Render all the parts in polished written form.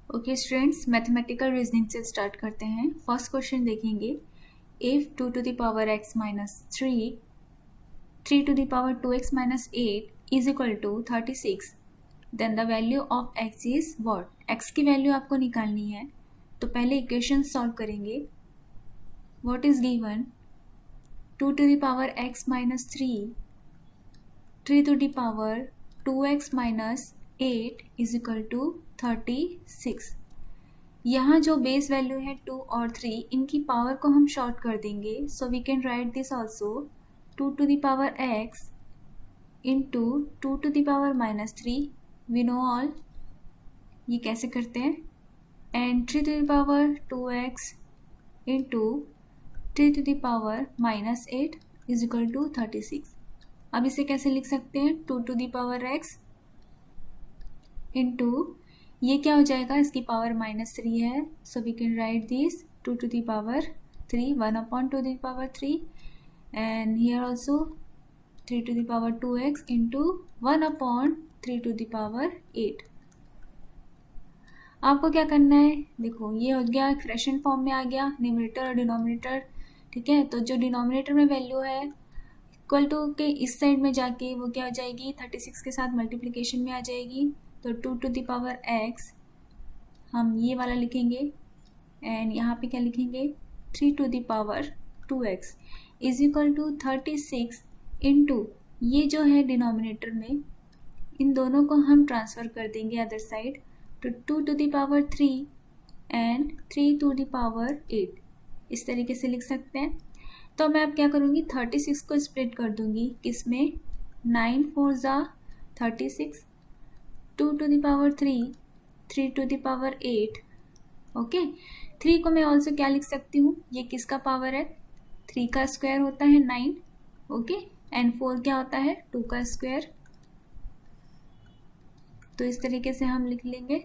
Okay students, mathematical reasoning से start करते हैं। फर्स्ट क्वेश्चन देखेंगे। If 2 to the power x minus 3 to the power 2x minus 8 is equal to 36, then the value of x is what? x की value आपको निकालनी है, तो पहले इक्वेशन सॉल्व करेंगे। What is given? 2 to the power x minus 3 to the power 2x minus 8 is equal to 36। यहाँ जो base value है 2 और 3, इनकी पावर को हम शॉर्ट कर देंगे। So we can write this also 2 to the power x into 2 to the power minus 3। We know all ये कैसे करते हैं। And 3 to the power 2x इंटू 3 to the power minus 8 is equal to 36। अब इसे कैसे लिख सकते हैं? 2 to the power x into ये क्या हो जाएगा, इसकी पावर -3 है। So we can write this 2 to the power 3, 1/2 to the power 3, and here also 3 to the power 2x into 1/3 to the power 8। आपको क्या करना है, देखो ये हो गया फ्रैक्शन फॉर्म में आ गया, न्यूमरेटर और डिनोमिनेटर। ठीक है, तो जो डिनोमिनेटर में वैल्यू है इक्वल टू के इस साइड में जाके वो क्या हो जाएगी, 36 के साथ मल्टीप्लिकेशन में आ जाएगी। तो 2 to the power x हम ये वाला लिखेंगे, एंड यहाँ पे क्या लिखेंगे, 3 to the power 2x is equal to 36 into ये जो है डिनोमिनेटर में, इन दोनों को हम ट्रांसफ़र कर देंगे अदर साइड। तो 2 to the power 3 and 3 to the power 8 इस तरीके से लिख सकते हैं। तो मैं अब क्या करूँगी, 36 को स्प्लिट कर दूँगी किसमें, 9 4 ज़ा 36, 2 to the power 3, 3 to the power 8। Okay, 3 को मैं ऑल्सो क्या लिख सकती हूँ, ये किसका पावर है, 3 का स्क्वायर होता है 9। ओके, एंड 4 क्या होता है, 2 का स्क्वायर। तो इस तरीके से हम लिख लेंगे।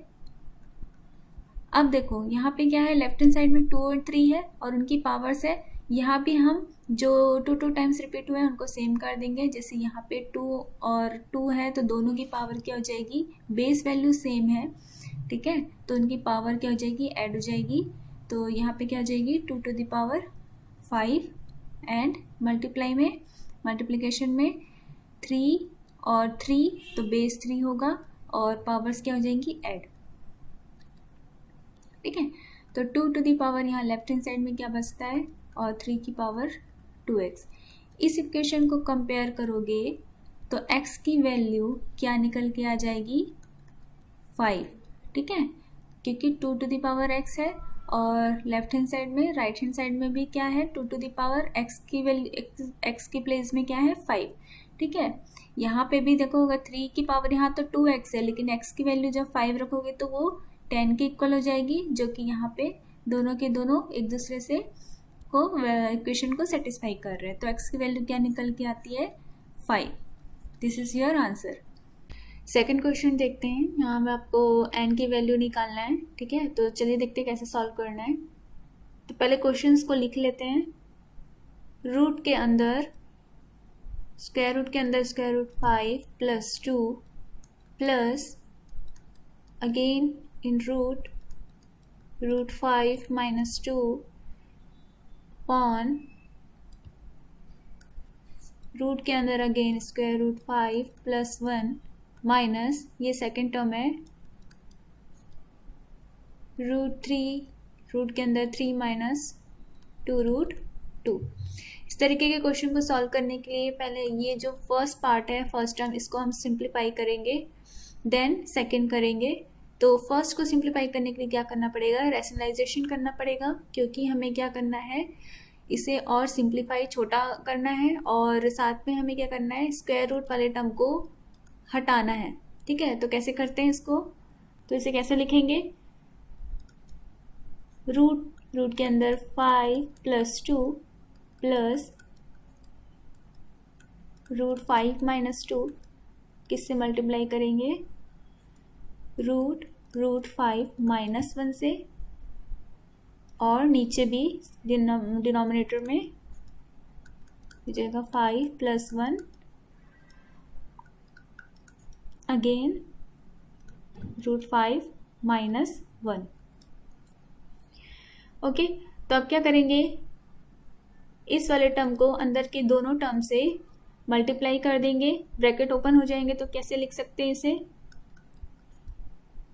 अब देखो यहाँ पे क्या है, लेफ्ट हैंड साइड में 2 और 3 है और उनकी पावर्स है। यहाँ भी हम जो 2 टाइम्स रिपीट हुए हैं उनको सेम कर देंगे। जैसे यहाँ पे 2 और 2 है तो दोनों की पावर क्या हो जाएगी, बेस वैल्यू सेम है। ठीक है, तो उनकी पावर क्या हो जाएगी, ऐड हो जाएगी। तो यहाँ पे क्या हो जाएगी, 2 to the power 5 and multiplication में 3 और 3, तो बेस 3 होगा और पावर्स क्या हो जाएंगी, ऐड। ठीक है, तो 2 to the power यहाँ लेफ्ट हैंड साइड में क्या बचता है, और 3 की पावर 2x। इस इक्वेशन को कंपेयर करोगे तो x की वैल्यू क्या निकल के आ जाएगी, 5। ठीक है, क्योंकि 2 to the power x है और लेफ्ट हैंड साइड में, राइट हैंड साइड में भी क्या है, 2 to the power x की वैल्यू, x की प्लेस में क्या है, 5। ठीक है, यहाँ पे भी देखो अगर 3 की पावर यहाँ तो 2x है, लेकिन x की वैल्यू जब 5 रखोगे तो वो 10 के इक्वल हो जाएगी, जो कि यहाँ पे दोनों के दोनों एक दूसरे से को इक्वेशन को सेटिस्फाई कर रहे हैं। तो x की वैल्यू क्या निकल के आती है, 5। This is your answer. Second question देखते हैं। यहाँ में आपको n की वैल्यू निकालना है। ठीक है, तो चलिए देखते हैं कैसे सॉल्व करना है। तो पहले क्वेश्चंस को लिख लेते हैं। रूट के अंदर स्क्वायर रूट के अंदर square root 5 plus 2 plus again in root 5 minus 2 upon root के अंदर again square root 5 plus 1 minus ये सेकेंड टर्म है रूट 3, रूट के अंदर 3 माइनस 2 रूट 2। इस तरीके के क्वेश्चन को सॉल्व करने के लिए पहले ये जो फर्स्ट पार्ट है, फर्स्ट टर्म, इसको हम सिंप्लीफाई करेंगे, देन सेकेंड करेंगे। तो फर्स्ट को सिंप्लीफाई करने के लिए क्या करना पड़ेगा, रैशनलाइजेशन करना पड़ेगा, क्योंकि हमें क्या करना है, इसे और सिंप्लीफाई छोटा करना है और साथ में हमें क्या करना है, स्क्वायर रूट वाले टर्म को हटाना है। ठीक है, तो कैसे करते हैं इसको, तो इसे कैसे लिखेंगे, रूट के अंदर 5 प्लस 2 प्लस रूट 5 माइनस 2, किससे मल्टीप्लाई करेंगे, रूट 5 माइनस 1 से, और नीचे भी डिनोमिनेटर में हो जाएगा 5 plus 1 again root 5 minus 1। Okay, तो अब क्या करेंगे, इस वाले टर्म को अंदर के दोनों टर्म से मल्टीप्लाई कर देंगे, ब्रैकेट ओपन हो जाएंगे। तो कैसे लिख सकते हैं इसे,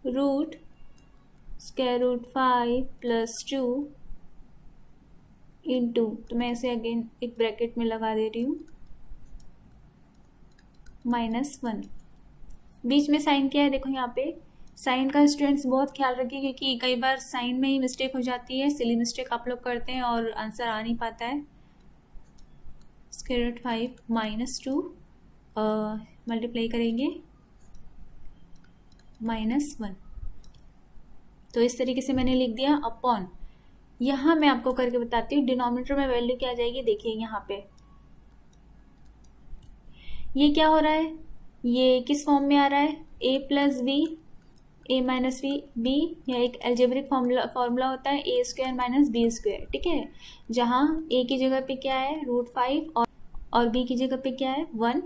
root square root 5 plus 2 into, तो मैं इसे अगेन एक ब्रैकेट में लगा दे रही हूँ, -1। बीच में साइन क्या है, देखो यहाँ पे साइन का स्टूडेंट्स बहुत ख्याल रखिए, क्योंकि कई बार साइन में ही मिस्टेक हो जाती है, सिली मिस्टेक आप लोग करते हैं और आंसर आ नहीं पाता है। स्क्वायर रूट 5 -2 मल्टीप्लाई करेंगे -1। तो इस तरीके से मैंने लिख दिया अपॉन, यहाँ मैं आपको करके बताती हूँ डिनोमिनेटर में वैल्यू क्या आ जाएगी। देखिए यहाँ पे ये क्या हो रहा है, ये किस फॉर्म में आ रहा है, a plus b a minus b, या एक एल्जेब्रिक फॉर्मूला होता है a square minus b square, ठीक है, जहाँ a की जगह पे क्या है √5 और b की जगह पे क्या है 1।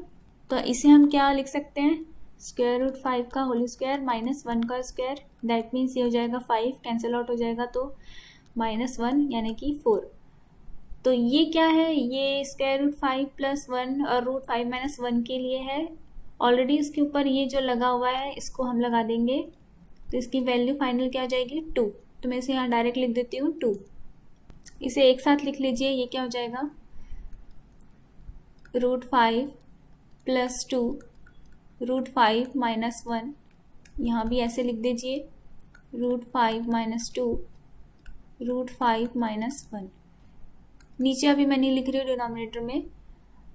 तो इसे हम क्या लिख सकते हैं, स्क्वायर रूट 5 का होल स्क्वायर -1 का स्क्वायर, दैट मीन्स ये हो जाएगा 5, कैंसिल आउट हो जाएगा तो -1 यानी कि 4। तो ये क्या है, ये स्क्वायर रूट 5 प्लस 1 और √5 - 1 के लिए है। ऑलरेडी इसके ऊपर ये जो लगा हुआ है इसको हम लगा देंगे, तो इसकी वैल्यू फाइनल क्या हो जाएगी 2। तो मैं इसे यहाँ डायरेक्ट लिख देती हूँ 2। इसे एक साथ लिख लीजिए, ये क्या हो जाएगा √5 प्लस 2 √5 -1, यहाँ भी ऐसे लिख दीजिए √5 - 2 √5 -1। नीचे अभी मैं नहीं लिख रही हूँ डिनोमिनेटर में।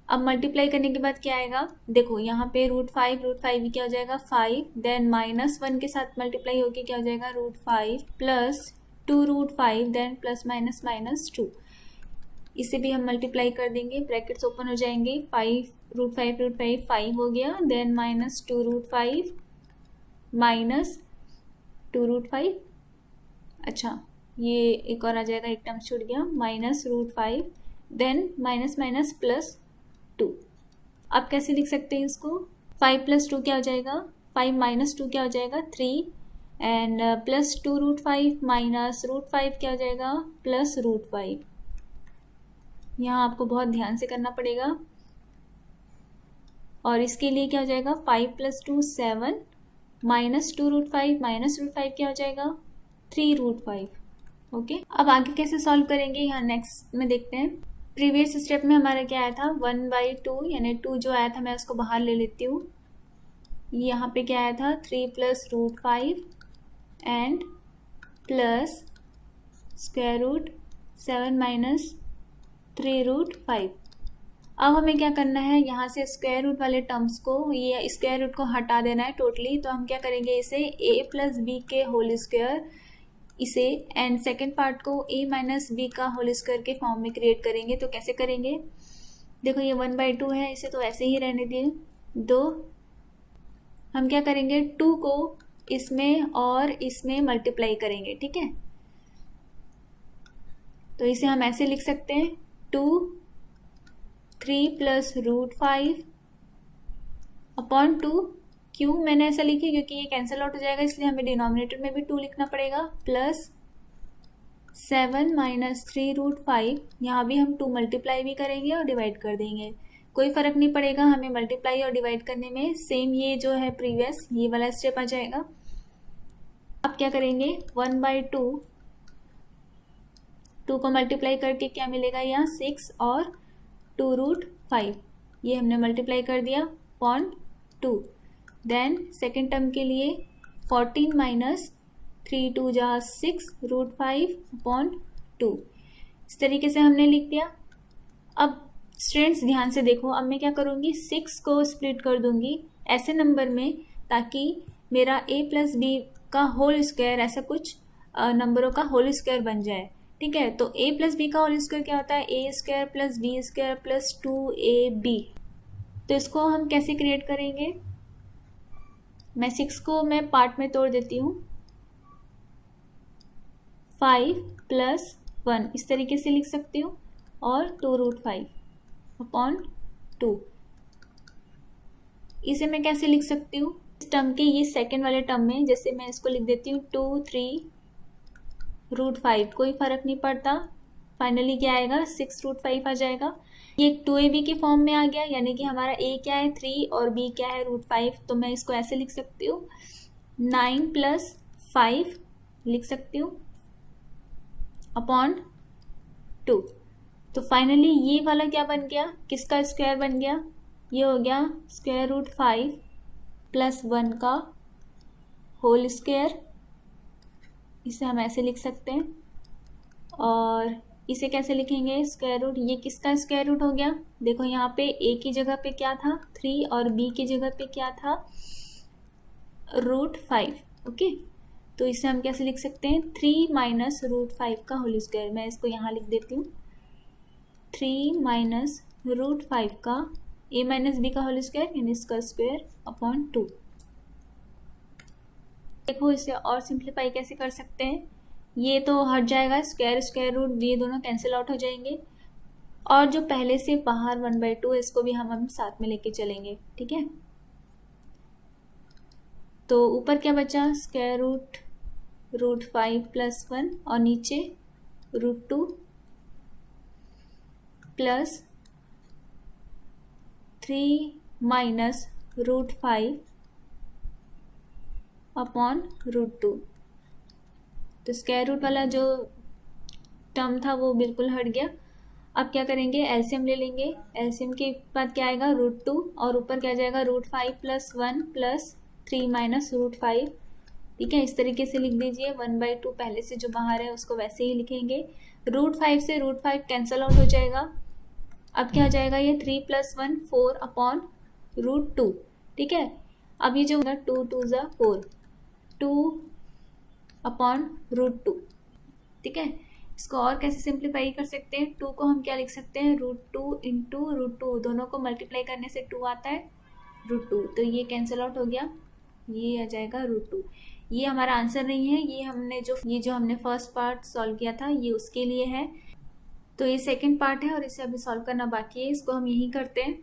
अब मल्टीप्लाई करने के बाद क्या आएगा, देखो यहाँ पे √5 भी क्या हो जाएगा 5, देन -1 के साथ मल्टीप्लाई होके क्या हो जाएगा √5 प्लस 2 √5, देन प्लस -2। इसे भी हम मल्टीप्लाई कर देंगे, ब्रैकेट्स ओपन हो जाएंगे, 5 √5 5 हो गया, देन -2 √5 -2 √5, अच्छा ये एक और आ जाएगा, एक टर्म छूट गया, -√5, देन माइनस प्लस 2। अब कैसे लिख सकते हैं इसको, 5 + 2 क्या हो जाएगा, 5 - 2 क्या हो जाएगा 3, एंड प्लस 2 √5 माइनस √5 क्या हो जाएगा +√5। यहाँ आपको बहुत ध्यान से करना पड़ेगा। और इसके लिए क्या हो जाएगा 5 + 2 7, -2 √5 -√5 क्या हो जाएगा 3 √5। ओके, अब आगे कैसे सॉल्व करेंगे, यहाँ नेक्स्ट में देखते हैं। प्रीवियस स्टेप में हमारा क्या आया था 1/2, यानी 2 जो आया था मैं उसको बाहर ले लेती हूँ। यहाँ पे क्या आया था 3 + √5 एंड प्लस स्क्वायर रूट 7 - 3 √5। अब हमें क्या करना है, यहाँ से स्क्वायर रूट वाले टर्म्स को, ये स्क्वायर रूट को हटा देना है टोटली। तो हम क्या करेंगे, इसे a + b के होल स्क्वायर, इसे एंड सेकेंड पार्ट को a - b का होल स्क्वायर के फॉर्म में क्रिएट करेंगे। तो कैसे करेंगे, देखो ये 1/2 है, इसे तो ऐसे ही रहने दिए। दो हम क्या करेंगे 2 को इसमें और इसमें मल्टीप्लाई करेंगे, ठीक है। तो इसे हम ऐसे लिख सकते हैं 2 3 + √5 अपॉन 2। क्यों मैंने ऐसा लिखी, क्योंकि ये कैंसिल आउट हो जाएगा, इसलिए हमें डिनोमिनेटर में भी 2 लिखना पड़ेगा, प्लस 7 - 3 √5। यहाँ भी हम 2 मल्टीप्लाई भी करेंगे और डिवाइड कर देंगे, कोई फर्क नहीं पड़ेगा हमें मल्टीप्लाई और डिवाइड करने में, सेम ये जो है प्रीवियस ये वाला स्टेप आ जाएगा। अब क्या करेंगे 1/2, 2 को मल्टीप्लाई करके क्या मिलेगा, यहाँ 6 और 2 √5, ये हमने मल्टीप्लाई कर दिया अपॉन 2। देन सेकेंड टर्म के लिए 14 - 3 2 = 6 √5 अपॉन 2। इस तरीके से हमने लिख दिया। अब स्टूडेंट्स ध्यान से देखो, अब मैं क्या करूँगी 6 को स्प्लिट कर दूंगी ऐसे नंबर में, ताकि मेरा a + b का होल स्क्वायर ऐसा कुछ नंबरों का होल स्क्वायर बन जाए, ठीक है। तो a + b का होल स्क्वायर क्या होता है, a² + b² + 2ab। तो इसको हम कैसे क्रिएट करेंगे, मैं 6 को मैं पार्ट में तोड़ देती हूँ, 5 + 1 इस तरीके से लिख सकती हूँ, और 2 √5 अपॉन 2। इसे मैं कैसे लिख सकती हूँ, इस टर्म के ये सेकेंड वाले टर्म में, जैसे मैं इसको लिख देती हूँ 2 3 √5, कोई फर्क नहीं पड़ता। फाइनली क्या आएगा, 6√5 आ जाएगा। ये 2ab के फॉर्म में आ गया, यानी कि हमारा a क्या है 3 और b क्या है √5। तो मैं इसको ऐसे लिख सकती हूँ 9 + 5 लिख सकती हूँ अपॉन 2। तो फाइनली ये वाला क्या बन गया, किसका स्क्वायर बन गया, ये हो गया √5 + 1 का होल स्क्वायर। इसे हम ऐसे लिख सकते हैं। और इसे कैसे लिखेंगे, स्क्वायर रूट, ये किसका स्क्वायर रूट हो गया, देखो यहाँ पे a की जगह पे क्या था 3 और b की जगह पे क्या था √5। ओके, तो इसे हम कैसे लिख सकते हैं 3 - √5 का होल स्क्वायर। मैं इसको यहाँ लिख देती हूँ 3 - √5 का a - b का होल स्क्वायर, यानी इसका स्क्वायर अपॉन 2। देखो इसे और सिंप्लीफाई कैसे कर सकते हैं, ये तो हट जाएगा, स्क्वायर स्क्वायर रूट ये दोनों कैंसिल आउट हो जाएंगे। और जो पहले से बाहर 1/2 है इसको भी हम साथ में लेके चलेंगे, ठीक है। तो ऊपर क्या बचा, स्क्वायर रूट √5 + 1 और नीचे √2 + 3 - √5 अपॉन √2। तो स्क्वायर रूट वाला जो टर्म था वो बिल्कुल हट गया। अब क्या करेंगे, एलसीएम ले लेंगे। एलसीएम के बाद क्या आएगा √2 और ऊपर क्या जाएगा √5 + 1 + 3 - √5। ठीक है, इस तरीके से लिख दीजिए। 1/2 पहले से जो बाहर है उसको वैसे ही लिखेंगे। √5 से √5 कैंसिल आउट हो जाएगा। अब क्या हो जाएगा, ये 3 + 1 4 अपॉन √2। ठीक है, अब ये जो 2 2 = 4 2 अपॉन √2। ठीक है, इसको और कैसे सिंप्लीफाई कर सकते हैं, 2 को हम क्या लिख सकते हैं √2 × √2, दोनों को मल्टीप्लाई करने से 2 आता है √2। तो ये कैंसिल आउट हो गया, ये आ जाएगा √2। ये हमारा आंसर नहीं है, ये जो हमने फर्स्ट पार्ट सॉल्व किया था ये उसके लिए है। तो ये सेकंड पार्ट है और इसे अभी सॉल्व करना बाकी है, इसको हम यही करते हैं।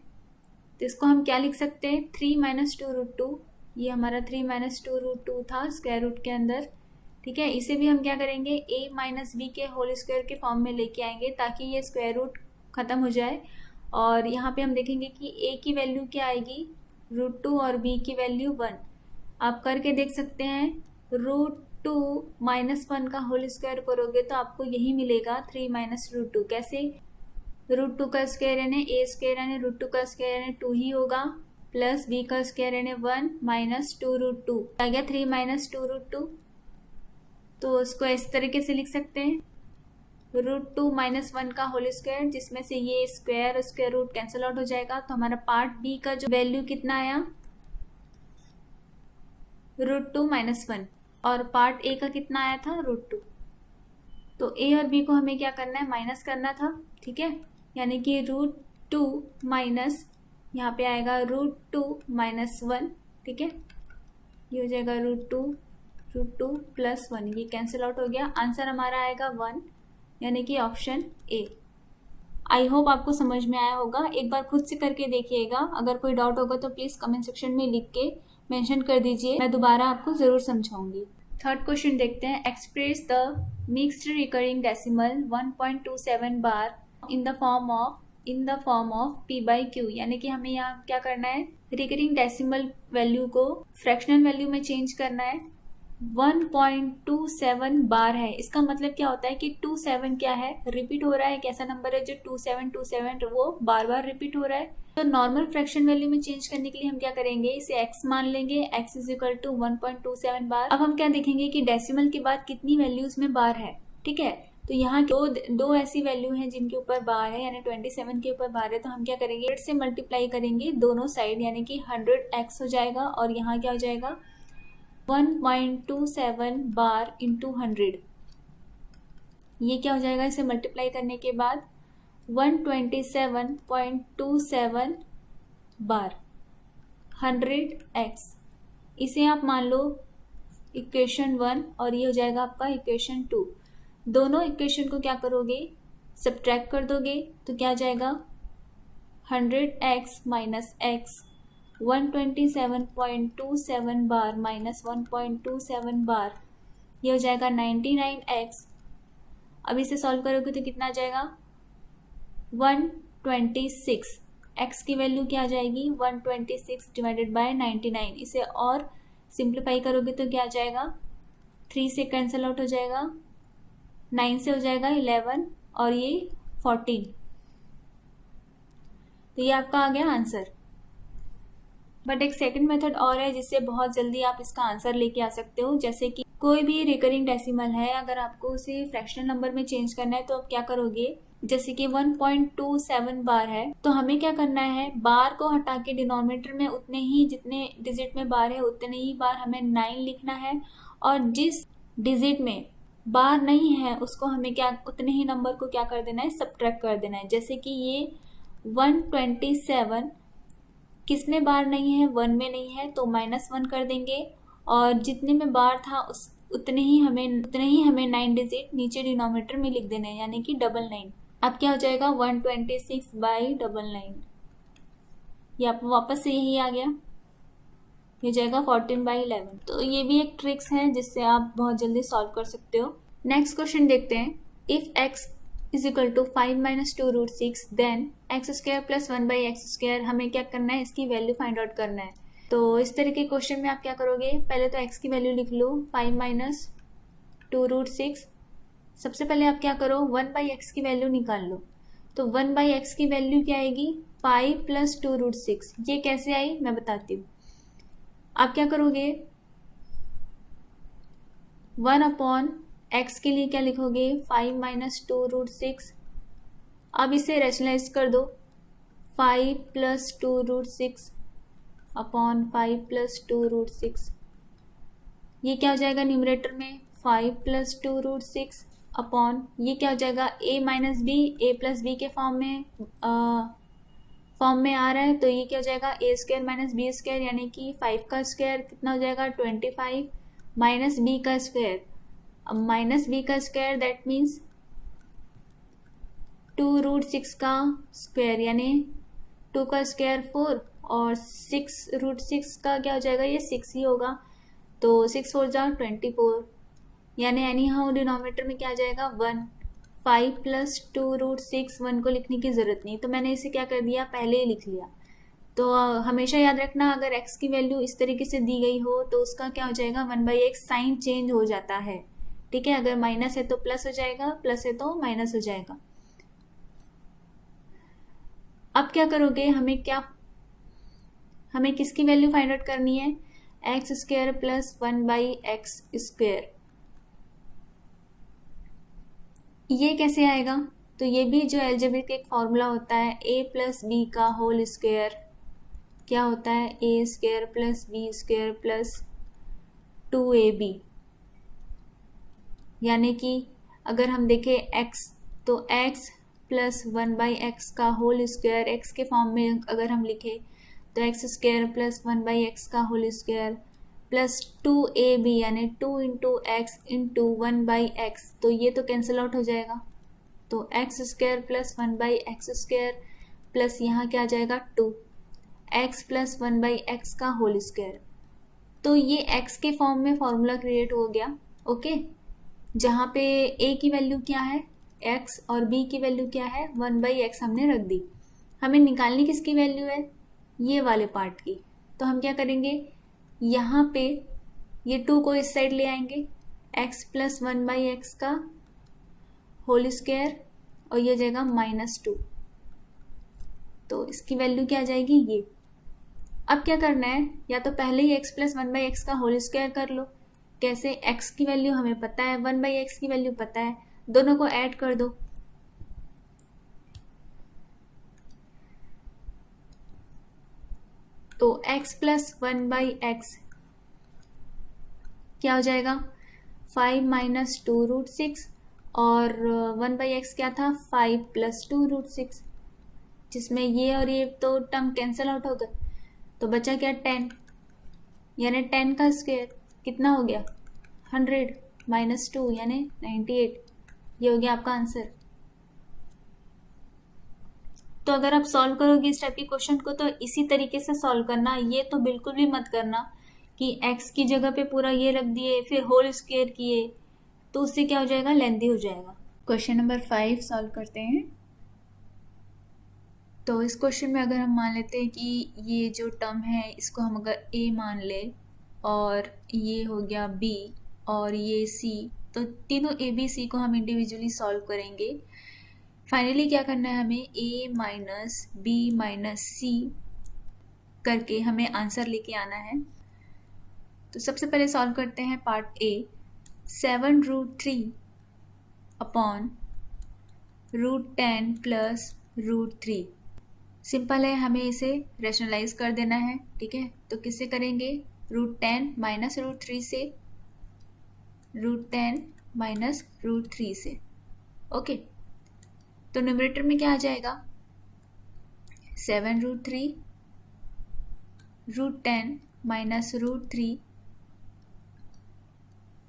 तो इसको हम क्या लिख सकते हैं 3 - 2√2, ये हमारा 3 - 2√2 था स्क्वायर रूट के अंदर। ठीक है, इसे भी हम क्या करेंगे a - b के होल स्क्वायर के फॉर्म में लेके आएंगे ताकि ये स्क्वायर रूट खत्म हो जाए। और यहाँ पे हम देखेंगे कि a की वैल्यू क्या आएगी √2 और b की वैल्यू 1। आप करके देख सकते हैं, √2 - 1 का होल स्क्वायर करोगे तो आपको यही मिलेगा 3 - √2। कैसे, √2 का स्क्वायर यानी a² यानी √2 का स्क्वायर यानी 2 ही होगा, प्लस b का स्क्वायर यानी 1 - 2√2 आ गया 3 - 2√2। तो इसको इस तरीके से लिख सकते हैं √2 - 1 का होल स्क्वायर, जिसमें से ये स्क्वायर रूट कैंसिल आउट हो जाएगा। तो हमारा पार्ट बी का जो वैल्यू कितना आया √2 - 1 और पार्ट ए का कितना आया था √2। तो ए और बी को हमें क्या करना है, माइनस करना था। ठीक है, यानी कि √2 माइनस यहाँ पे आएगा √2 - 1। ठीक है, ये हो जाएगा √2 + 1, ये कैंसिल आउट हो गया। आंसर हमारा आएगा 1, यानी कि ऑप्शन ए। आई होप आपको समझ में आया होगा। एक बार खुद से करके देखिएगा, अगर कोई डाउट होगा तो प्लीज़ कमेंट सेक्शन में लिख के मेंशन कर दीजिए, मैं दोबारा आपको ज़रूर समझाऊंगी। थर्ड क्वेश्चन देखते हैं। Express the mixed recurring decimal 1.27 bar in the form of p/q, यानी कि हमें यहाँ क्या करना है, रिकरिंग डेसिमल वैल्यू को फ्रैक्शनल वैल्यू में चेंज करना है। 1.27 बार है, इसका मतलब क्या होता है कि 27 क्या है, रिपीट हो रहा है। एक ऐसा नंबर है जो 2727 वो बार बार रिपीट हो रहा है। तो नॉर्मल फ्रैक्शन वैल्यू में चेंज करने के लिए हम क्या करेंगे, इसे x मान लेंगे, x = 1.27 बार। अब हम क्या देखेंगे कि डेसिमल के बाद कितनी वैल्यूज में बार है। ठीक है, तो यहाँ दो ऐसी वैल्यू हैं जिनके ऊपर बार है, यानी 27 के ऊपर बार है। तो हम क्या करेंगे, 100 से मल्टीप्लाई करेंगे दोनों साइड, यानी कि 100x हो जाएगा और यहाँ क्या हो जाएगा 1.27 बार इंटू 100। ये क्या हो जाएगा, इसे मल्टीप्लाई करने के बाद 127.27 बार 100x। इसे आप मान लो इक्वेशन 1 और ये हो जाएगा आपका इक्वेशन 2। दोनों इक्वेशन को क्या करोगे, सब्ट्रैक्ट कर दोगे तो क्या आ जाएगा 100x - x 127.27 बार - 1.27 बार, ये हो जाएगा 99x अब इसे सॉल्व करोगे तो कितना आ जाएगा 126। x की वैल्यू क्या आ जाएगी 126 डिवाइडेड बाय 99। इसे और सिंप्लीफाई करोगे तो क्या आ जाएगा 3 से कैंसिल आउट हो जाएगा, 9 से हो जाएगा 11 और ये 14। तो ये आपका आ गया आंसर। बट एक सेकंड मेथड और है जिससे बहुत जल्दी आप इसका आंसर लेके आ सकते हो। जैसे कि कोई भी रिकरिंग डेसिमल है, अगर आपको उसे फ्रैक्शनल नंबर में चेंज करना है तो आप क्या करोगे, जैसे कि 1.27 बार है तो हमें क्या करना है, बार को हटा के डिनोमिनेटर में उतने ही जितने डिजिट में बार है उतने ही बार हमें 9 लिखना है, और जिस डिजिट में बार नहीं है उसको हमें क्या उतने ही नंबर को क्या कर देना है, सब्ट्रैक्ट कर देना है। जैसे कि ये 127 किस में बार नहीं है, 1 में नहीं है, तो -1 कर देंगे, और जितने में बार था उतने ही हमें 9 डिजिट नीचे डिनोमिनेटर में लिख देने हैं, यानी कि 99। अब क्या हो जाएगा 126/99। ये आप वापस से यही आ गया, ये जाएगा 14/11। तो ये भी एक ट्रिक्स है जिससे आप बहुत जल्दी सॉल्व कर सकते हो। नेक्स्ट क्वेश्चन देखते हैं। If x is equal to 5 - 2√6 then x² + 1/x²। हमें क्या करना है, इसकी वैल्यू फाइंड आउट करना है। तो इस तरह के क्वेश्चन में आप क्या करोगे, पहले तो x की वैल्यू लिख लो 5 - 2√6। सबसे पहले आप क्या करो 1/x की वैल्यू निकाल लो। तो 1/x की वैल्यू क्या आएगी 5 + 2√6। ये कैसे आई मैं बताती हूँ। आप क्या करोगे 1/x के लिए क्या लिखोगे 5 - 2√6। अब इसे रैशनलाइज कर दो, 5 + 2√6 अपॉन 5 + 2√6। ये क्या हो जाएगा न्यूमरेटर में 5 + 2√6 अपॉन ये क्या हो जाएगा a - b, a + b के फॉर्म में आ रहा है, तो ये क्या हो जाएगा a² - b², यानी कि 5 का स्क्वायर कितना हो जाएगा 25 माइनस b का स्क्वायर। अब -b का स्क्वायर दैट मीन्स 2√6 का स्क्वायर, यानी 2 का स्क्वायर 4 और 6√6 का क्या हो जाएगा, ये 6 ही होगा। तो 6 4 जा 24, यानी एनी हाउ डिनोमिनेटर में क्या आ जाएगा 1। 5 + 2√6, 1 को लिखने की ज़रूरत नहीं, तो मैंने इसे क्या कर दिया पहले ही लिख लिया। तो हमेशा याद रखना अगर x की वैल्यू इस तरीके से दी गई हो तो उसका क्या हो जाएगा 1/x साइन चेंज हो जाता है। ठीक है, अगर माइनस है तो प्लस हो जाएगा, प्लस है तो माइनस हो जाएगा। अब क्या करोगे, हमें किसकी वैल्यू फाइंड आउट करनी है x² + 1/x²। ये कैसे आएगा, तो ये भी जो अलजेब्रिक एक फॉर्मूला होता है a + b का होल स्क्वायर क्या होता है a² + b² + 2ab। यानी कि अगर हम देखें x तो x + 1/x का होल स्क्वायर x के फॉर्म में अगर हम लिखें तो x² + 1/x का होल स्क्वायर प्लस 2ab, यानी 2 × x × 1/x, तो ये तो कैंसिल आउट हो जाएगा। तो x² + 1/x² प्लस यहाँ क्या आ जाएगा 2x + 1/x का होल स्क्वायर। तो ये x के फॉर्म में फॉर्मूला क्रिएट हो गया। ओके, जहाँ पे a की वैल्यू क्या है x और b की वैल्यू क्या है 1/x हमने रख दी। हमें निकालनी किसकी वैल्यू है, ये वाले पार्ट की। तो हम क्या करेंगे, यहाँ पे ये 2 को इस साइड ले आएंगे, x + 1/x का होल स्क्वायर और ये जाएगा -2। तो इसकी वैल्यू क्या आ जाएगी ये। अब क्या करना है, या तो पहले ही x + 1/x का होल स्क्वायर कर लो। कैसे, x की वैल्यू हमें पता है 1/x की वैल्यू पता है, दोनों को ऐड कर दो। तो x + 1/x क्या हो जाएगा 5 - 2√6 और 1/x क्या था 5 + 2√6, जिसमें ये और ये तो टर्म कैंसिल आउट हो गए, तो बचा क्या 10, यानी 10 का स्क्वायर कितना हो गया 100 - 2 यानी 98। ये हो गया आपका आंसर। तो अगर आप सॉल्व करोगे इस टाइप के क्वेश्चन को तो इसी तरीके से सॉल्व करना, ये तो बिल्कुल भी मत करना कि x की जगह पे पूरा ये रख दिए फिर होल स्क्वायर किए, तो उससे क्या हो जाएगा लेंदी हो जाएगा। क्वेश्चन नंबर 5 सॉल्व करते हैं। तो इस क्वेश्चन में अगर हम मान लेते हैं कि ये जो टर्म है इसको हम अगर a मान ले और ये हो गया b और ये c, तो तीनों a b c को हम इंडिविजुअली सॉल्व करेंगे। फाइनली क्या करना है, हमें a minus b minus c करके हमें आंसर लेके आना है। तो सबसे पहले सॉल्व करते हैं part a। 7√3 upon √10 plus √3। Simple है, हमें इसे रेशनलाइज कर देना है। ठीक है, तो किससे करेंगे, √10 माइनस √3 से, √10 माइनस √3 से। ओके, तो न्यूमरेटर में क्या आ जाएगा, 7√3 √10 माइनस √3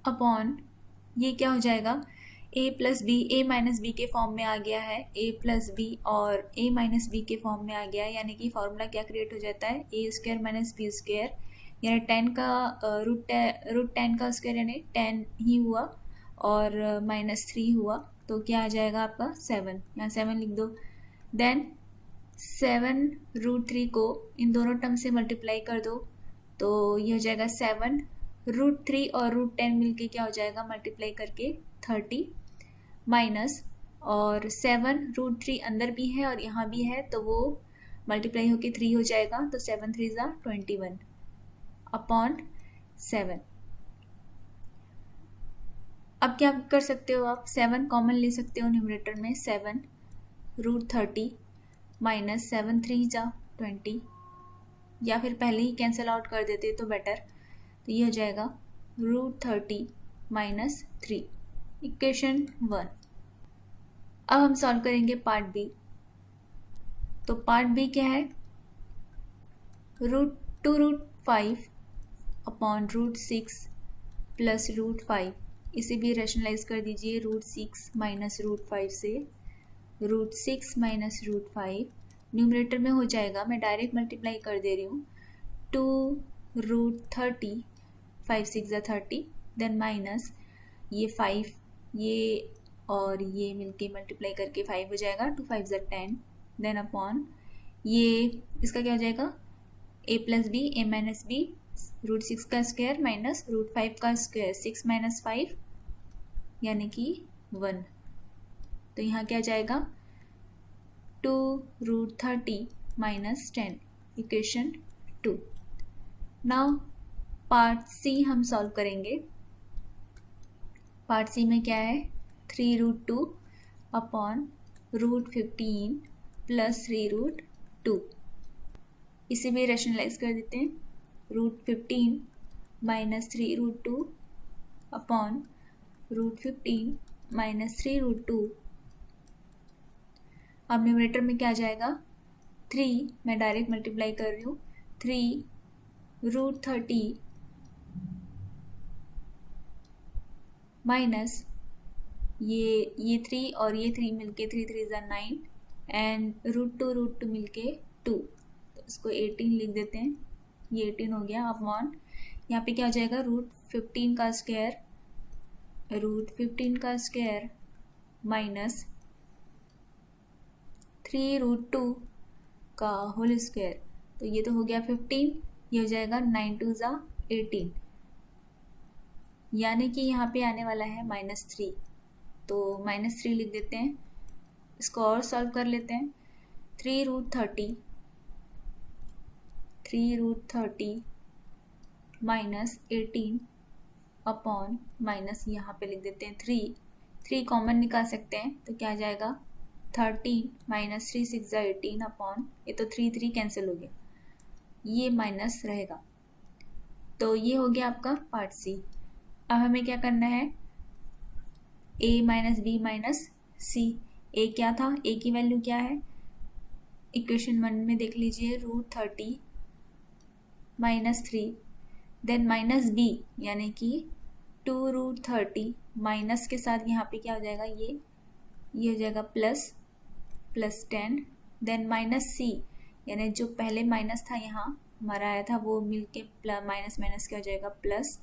अपॉन ये क्या हो जाएगा, a plus b, a minus b के फॉर्म में आ गया है, a प्लस बी और a माइनस बी के फॉर्म में आ गया है, यानी कि फॉर्मूला क्या क्रिएट हो जाता है, a square minus b square, यानी 10 का √10 का स्क्वायर यानी 10 ही हुआ और -3 हुआ, तो क्या आ जाएगा आपका 7, यहाँ 7 लिख दो। देन 7√3 को इन दोनों टर्म से मल्टीप्लाई कर दो, तो ये हो जाएगा 7, √3 और √10 मिलके क्या हो जाएगा, मल्टीप्लाई करके 30 माइनस, और 7√3 अंदर भी है और यहाँ भी है, तो वो मल्टीप्लाई होके 3 हो जाएगा, तो 7 3 ज़ा 21 अपॉन 7। अब क्या कर सकते हो आप, 7 कॉमन ले सकते हो न्यूमरेटर में, 7√30 माइनस 7 3 ज़ा 20, या फिर पहले ही कैंसिल आउट कर देते तो बेटर। तो ये हो जाएगा √30 माइनस 3, इक्वेशन 1। अब हम सॉल्व करेंगे पार्ट बी। तो पार्ट बी क्या है, √2√5 अपॉन √6 प्लस √5, इसे भी रेशनलाइज कर दीजिए, √6 माइनस √5 से, √6 माइनस √5 न्यूमरेटर में हो जाएगा, मैं डायरेक्ट मल्टीप्लाई कर दे रही हूँ, 2√30, 5 6 ज़ा 30, देन माइनस ये 5, ये और ये मिलके मल्टीप्लाई करके 5 हो जाएगा, 2 5 ज़ा 10, देन अपॉन ये इसका क्या हो जाएगा, a plus b, a minus b, √6 का स्क्वायर माइनस √5 का स्क्वायर, 6 माइनस 5 यानी कि 1, तो यहाँ क्या जाएगा, 2√30 minus 10, equation 2। Now part c हम सॉल्व करेंगे। पार्ट सी में क्या है, 3√2 अपॉन √15 प्लस 3√2, इसे भी रेशनलाइज कर देते हैं, √15 माइनस 3√2 अपॉन √15 माइनस 3√2। अब न्यूमरेटर में क्या आ जाएगा, 3, मैं डायरेक्ट मल्टीप्लाई कर रही हूँ, 3√30 माइनस ये 3 और ये 3 मिलके 3 3 ज़ा 9 एंड √2 मिलके 2, तो इसको 18 लिख देते हैं, ये 18 हो गया अपॉन, यहाँ पे क्या हो जाएगा, √15 का स्क्वायर, √15 का स्क्वायर माइनस 3√2 का होल स्क्वायर, तो ये तो हो गया 15, ये हो जाएगा 9 2 ज़ा 18, यानी कि यहाँ पे आने वाला है -3, तो -3 लिख देते हैं। इसको और सॉल्व कर लेते हैं, 3√30 माइनस 18 अपॉन माइनस, यहाँ पे लिख देते हैं 3 कॉमन निकाल सकते हैं, तो क्या आ जाएगा, 13 माइनस 3 6 ज़ा 18 अपॉन, ये तो 3 कैंसिल हो गया, ये माइनस रहेगा, तो ये हो गया आपका पार्ट सी। अब हमें क्या करना है, a minus b minus c, a क्या था, a की वैल्यू क्या है, इक्वेशन 1 में देख लीजिए, √30 माइनस 3, देन माइनस b यानी कि 2√30 माइनस के साथ यहाँ पे क्या हो जाएगा, ये हो जाएगा प्लस 10, देन माइनस c यानी जो पहले माइनस था यहाँ हमारा आया था वो मिलके माइनस माइनस क्या हो जाएगा, प्लस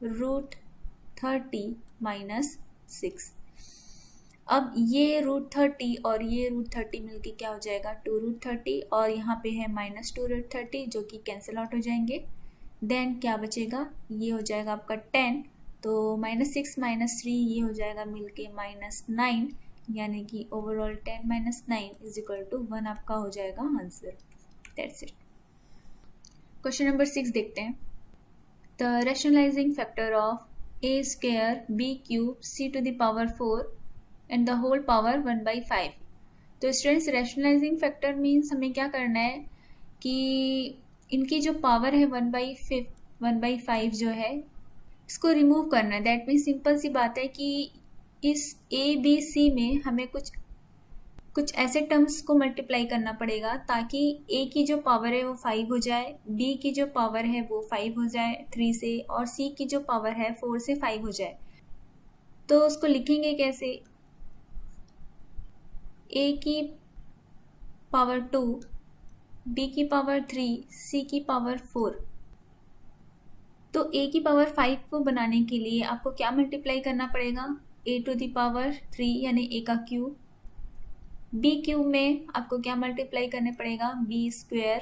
√30 माइनस 6। अब ये √30 और ये √30 मिलके क्या हो जाएगा 2√30, और यहाँ पे है -2√30 जो कि कैंसिल आउट हो जाएंगे। देन क्या बचेगा, ये हो जाएगा आपका 10, तो -6 -3 ये हो जाएगा मिलके -9, यानी कि ओवरऑल 10 - 9 = 1 आपका हो जाएगा answer. That's it. Question number 6 देखते हैं। The rationalising factor of a² b³ c⁴ and the whole power 1/5। तो स्टूडेंट्स, रैशनलाइजिंग फैक्टर मीन्स हमें क्या करना है कि इनकी जो पावर है 1/5 जो है इसको रिमूव करना है। दैट मीन्स सिंपल सी बात है कि इस ABC में हमें कुछ ऐसे टर्म्स को मल्टीप्लाई करना पड़ेगा ताकि A की जो पावर है वो 5 हो जाए, B की जो पावर है वो 5 हो जाए 3 से, और C की जो पावर है 4 से 5 हो जाए। तो उसको लिखेंगे कैसे, A की पावर 2, B की पावर 3, C की पावर 4। तो A की पावर 5 को बनाने के लिए आपको क्या मल्टीप्लाई करना पड़ेगा, A⁴ यानी A का क्यूब। B³ में आपको क्या मल्टीप्लाई करने पड़ेगा, B²।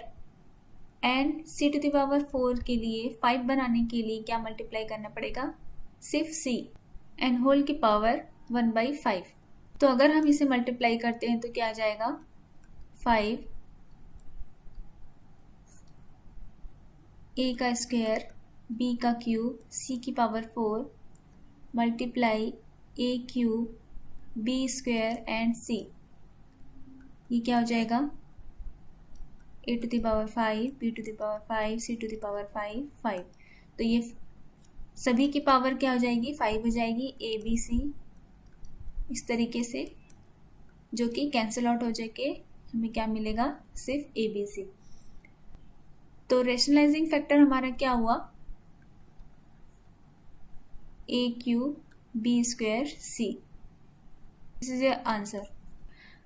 एंड C⁴ के लिए 5 बनाने के लिए क्या मल्टीप्लाई करना पड़ेगा, सिर्फ C। एंड होल की पावर 1/5। तो अगर हम इसे मल्टीप्लाई करते हैं तो क्या आ जाएगा, 5 A का स्क्वायर, B का क्यूब, C की power 4 multiply A³ B² and C। ये क्या हो जाएगा, A⁵, B⁵, C⁵, 5। तो ये सभी की पावर क्या हो जाएगी, 5 हो जाएगी, ABC इस तरीके से, जो कि कैंसिल आउट हो जाके हमें क्या मिलेगा, सिर्फ ABC। तो रैशनलाइजिंग फैक्टर हमारा क्या हुआ, A³ B² C। This is your answer.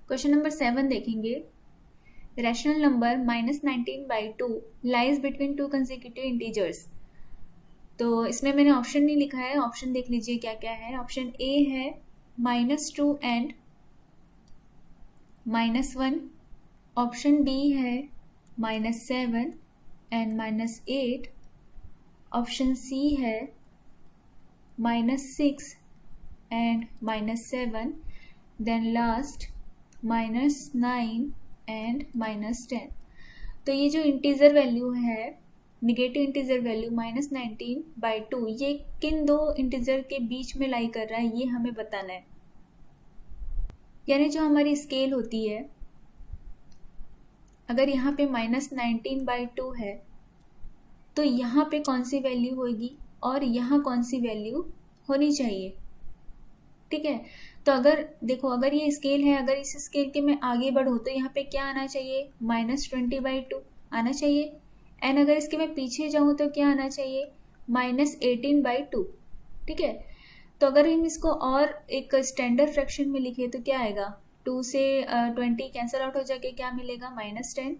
Question number 7 देखेंगे। Rational number -19/2 lies between 2 consecutive integers. तो इसमें मैंने ऑप्शन नहीं लिखा है, ऑप्शन देख लीजिए क्या क्या है। ऑप्शन A है -2 एंड -1। ऑप्शन B है -7 एंड -8। ऑप्शन C है -6 एंड -7। Then last -9 and -10। तो ये जो इंटीजर वैल्यू है, निगेटिव इंटीजर वैल्यू -19/2, ये किन दो इंटीजर के बीच में लाई कर रहा है ये हमें बताना है। यानी जो हमारी स्केल होती है, अगर यहाँ पे -19/2 है तो यहाँ पे कौन सी वैल्यू होगी और यहाँ कौन सी वैल्यू होनी चाहिए, ठीक है। तो अगर देखो, अगर ये स्केल है, अगर इस स्केल के मैं आगे बढ़ूँ तो यहाँ पे क्या आना चाहिए, -20/2 आना चाहिए। एंड अगर इसके मैं पीछे जाऊँ तो क्या आना चाहिए, -18/2, ठीक है। तो अगर हम इसको और एक स्टैंडर्ड फ्रैक्शन में लिखे तो क्या आएगा, 2 से 20 कैंसिल आउट हो जाके क्या मिलेगा, -10,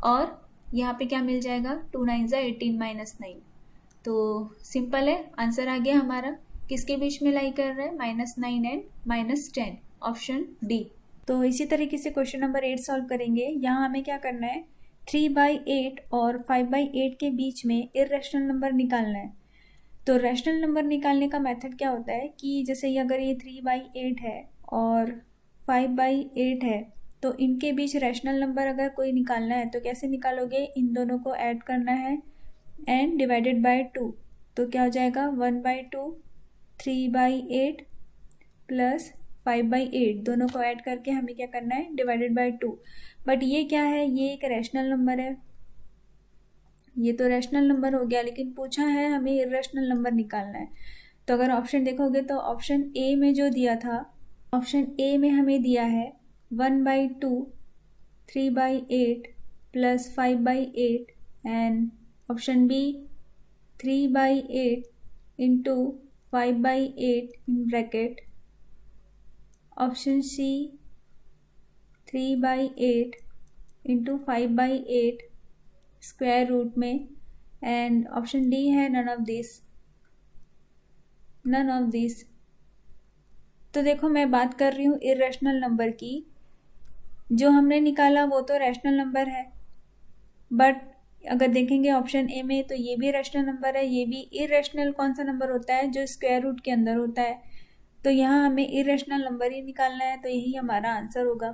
और यहाँ पे क्या मिल जाएगा, 2 9 18 -9। तो सिंपल है, आंसर आ गया हमारा। किसके बीच में लाई कर रहा है, -9 एंड -10, ऑप्शन डी। तो इसी तरीके से क्वेश्चन नंबर 8 सॉल्व करेंगे। यहाँ हमें क्या करना है, 3/8 और 5/8 के बीच में इर्रेशनल नंबर निकालना है। तो रैशनल नंबर निकालने का मेथड क्या होता है कि जैसे अगर ये 3/8 है और 5/8 है, तो इनके बीच रैशनल नंबर अगर कोई निकालना है तो कैसे निकालोगे, इन दोनों को ऐड करना है एंड डिवाइडेड बाय 2। तो क्या हो जाएगा, 1/2, 3/8 प्लस 5/8, दोनों को ऐड करके हमें क्या करना है, डिवाइडेड बाय 2। बट ये क्या है, ये एक रैशनल नंबर है, ये तो रैशनल नंबर हो गया, लेकिन पूछा है हमें इर्रेशनल नंबर निकालना है। तो अगर ऑप्शन देखोगे तो ऑप्शन ए में जो दिया था, ऑप्शन ए में हमें दिया है 1/2, 3/8 plus 5/8, and option B 3/8 into 5/8 in bracket, option C 3/8 into 5/8 square root में, एंड ऑप्शन डी है नन ऑफ दिस। तो देखो मैं बात कर रही हूँ इरेशनल नंबर की। जो हमने निकाला वो तो रैशनल नंबर है, बट अगर देखेंगे ऑप्शन ए में तो ये भी रैशनल नंबर है, ये भी इरेशनल कौन सा नंबर होता है, जो स्क्वायर रूट के अंदर होता है। तो यहाँ हमें इरेशनल नंबर ही निकालना है, तो यही हमारा आंसर होगा।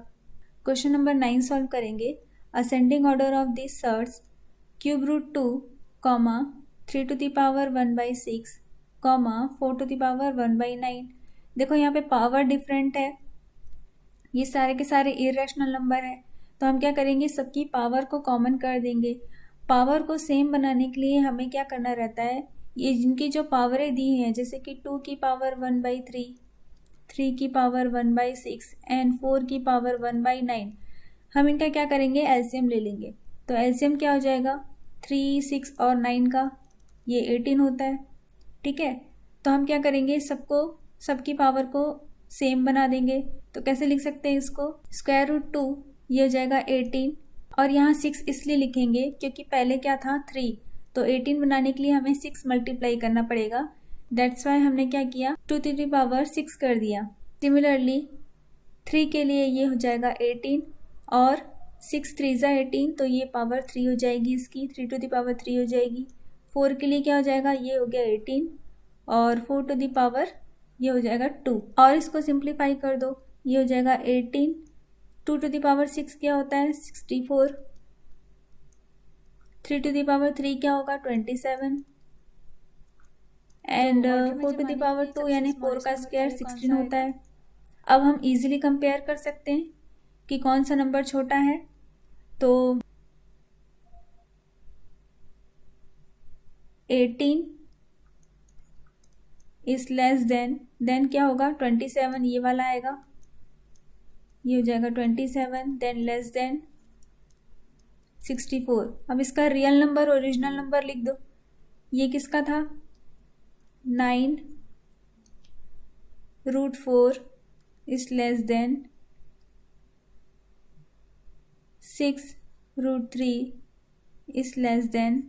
क्वेश्चन नंबर 9 सॉल्व करेंगे। Ascending order of this surds cube root 2, 3 to the power 1/6, 4 to the power 1/9। देखो यहाँ पे पावर डिफरेंट है, ये सारे के सारे इरेशनल नंबर है, तो हम क्या करेंगे, सबकी पावर को कॉमन कर देंगे। पावर को सेम बनाने के लिए हमें क्या करना रहता है, ये जिनकी जो पावरें दी हैं, जैसे कि 2 की पावर 1/3, 3 की पावर 1/6 एंड 4 की पावर 1/9, हम इनका क्या करेंगे, एलसीएम ले लेंगे। तो एलसीएम क्या हो जाएगा, 3, 6 और 9 का, ये 18 होता है। ठीक है, तो हम क्या करेंगे, सबकी पावर को सेम बना देंगे। तो कैसे लिख सकते हैं इसको, स्क्वायर रूट 2, ये हो जाएगा 18, और यहाँ 6 इसलिए लिखेंगे क्योंकि पहले क्या था 3, तो 18 बनाने के लिए हमें 6 मल्टीप्लाई करना पड़ेगा। दैट्स वाई हमने क्या किया, 2 टू द पावर 6 कर दिया। सिमिलरली 3 के लिए ये हो जाएगा 18, और 6 3 ज़ा 18, तो ये पावर 3 हो जाएगी इसकी, 3 टू द पावर 3 हो जाएगी। 4 के लिए क्या हो जाएगा, ये हो गया 18, और 4 टू द पावर ये हो जाएगा 2, और इसको सिंप्लीफाई कर दो, ये हो जाएगा 18, 2 टू द पावर 6 क्या होता है 64, 3 टू द पावर 3 क्या होगा 27, एंड 4 टू द पावर 2 यानी 4 का स्क्वायर 16 होता है। अब हम इजीली कंपेयर कर सकते हैं कि कौन सा नंबर छोटा है। तो 18 इज लेस देन क्या होगा 27, ये वाला आएगा, ये हो जाएगा 27, देन लेस देन 64। अब इसका रियल नंबर ओरिजिनल नंबर लिख दो, ये किसका था 9 root 4 is less than 6 root 3 is less than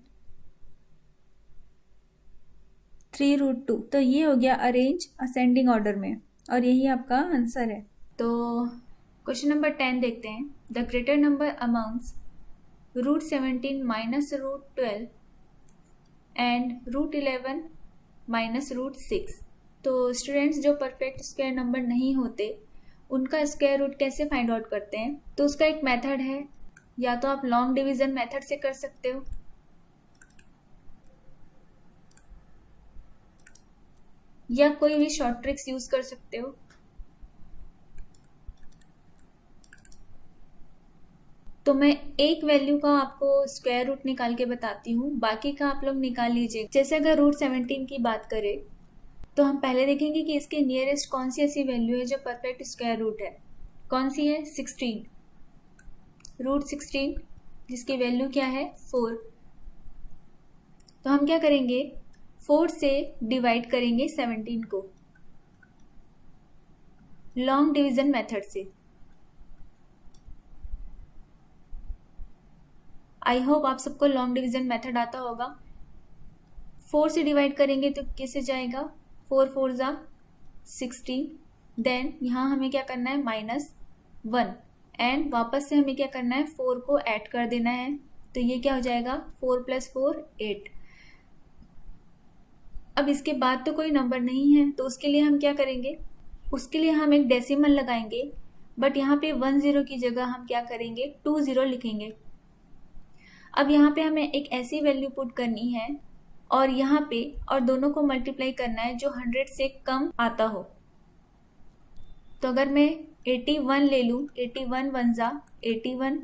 3 root 2। तो ये हो गया अरेंज असेंडिंग ऑर्डर में, और यही आपका आंसर है। तो क्वेश्चन नंबर 10 देखते हैं। The greater number amounts root 17 minus root 12 and root 11 minus root 6। तो स्टूडेंट्स जो परफेक्ट स्क्वायर नंबर नहीं होते उनका स्क्वायर रूट कैसे फाइंड आउट करते हैं, तो उसका एक मेथड है, या तो आप लॉन्ग डिवीजन मेथड से कर सकते हो, या कोई भी शॉर्ट ट्रिक्स यूज कर सकते हो। तो मैं एक वैल्यू का आपको स्क्वायर रूट निकाल के बताती हूँ, बाकी का आप लोग निकाल लीजिए। जैसे अगर रूट 17 की बात करें तो हम पहले देखेंगे कि इसके नियरेस्ट कौन सी ऐसी वैल्यू है जो परफेक्ट स्क्वायर रूट है। कौन सी है, 16, रूट 16, जिसकी वैल्यू क्या है 4। तो हम क्या करेंगे, 4 से डिवाइड करेंगे 17 को लॉन्ग डिवीजन मेथड से। आई होप आप सबको लॉन्ग डिवीजन मेथड आता होगा। 4 से डिवाइड करेंगे तो कैसे जाएगा, 4 4 ज़ा 16, देन यहाँ हमें क्या करना है -1, एंड वापस से हमें क्या करना है 4 को ऐड कर देना है। तो ये क्या हो जाएगा 4 + 4 8। अब इसके बाद तो कोई नंबर नहीं है, तो उसके लिए हम क्या करेंगे, उसके लिए हम एक डेसिमल लगाएंगे, बट यहाँ पे 1 0 की जगह हम क्या करेंगे 2 0 लिखेंगे। अब यहाँ पे हमें एक ऐसी वैल्यू पुट करनी है और यहाँ पे और दोनों को मल्टीप्लाई करना है जो 100 से कम आता हो। तो अगर मैं 81 ले लूँ, 81 1 ज़ा 81,